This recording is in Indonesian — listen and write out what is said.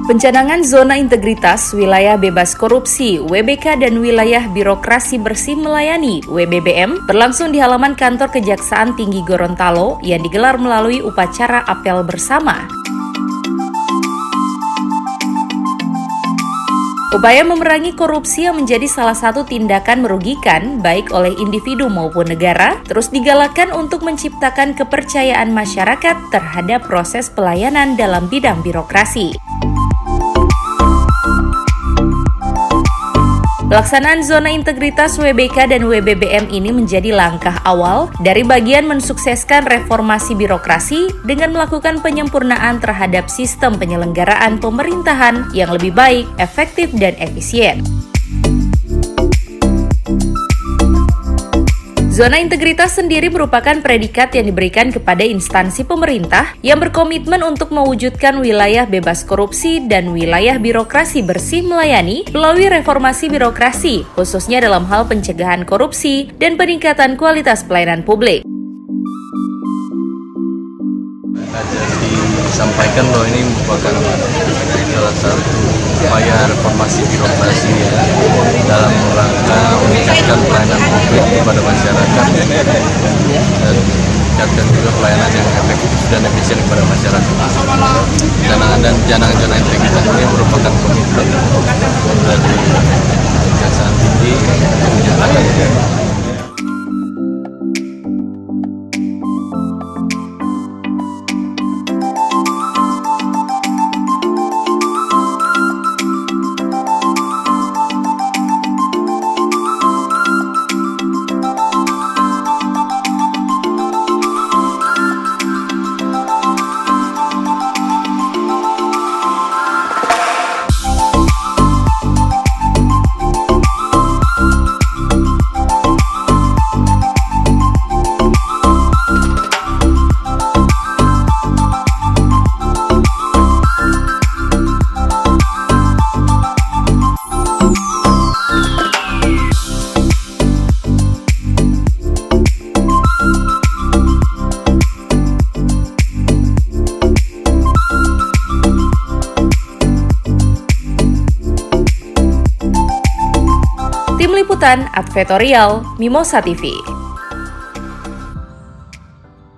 Pencanangan Zona Integritas Wilayah Bebas Korupsi (WBK) dan Wilayah Birokrasi Bersih Melayani (WBBM) berlangsung di halaman kantor Kejaksaan Tinggi Gorontalo yang digelar melalui upacara apel bersama. Upaya memerangi korupsi yang menjadi salah satu tindakan merugikan baik oleh individu maupun negara terus digalakkan untuk menciptakan kepercayaan masyarakat terhadap proses pelayanan dalam bidang birokrasi. Pelaksanaan Zona Integritas WBK dan WBBM ini menjadi langkah awal dari bagian mensukseskan reformasi birokrasi dengan melakukan penyempurnaan terhadap sistem penyelenggaraan pemerintahan yang lebih baik, efektif, dan efisien. Zona integritas sendiri merupakan predikat yang diberikan kepada instansi pemerintah yang berkomitmen untuk mewujudkan wilayah bebas korupsi dan wilayah birokrasi bersih melayani melalui reformasi birokrasi, khususnya dalam hal pencegahan korupsi dan peningkatan kualitas pelayanan publik. Disampaikan bahwa ini merupakan salah satu upaya reformasi birokrasi dalam rangka meningkatkan pelayanan publik kepada masyarakat dan meningkatkan juga pelayanan yang efektif dan efisien kepada masyarakat. Jangan zona integritas ini merupakan komitmen dari Kejaksaan Tinggi untuk menyatakan Tim Liputan Advertorial Mimosa TV.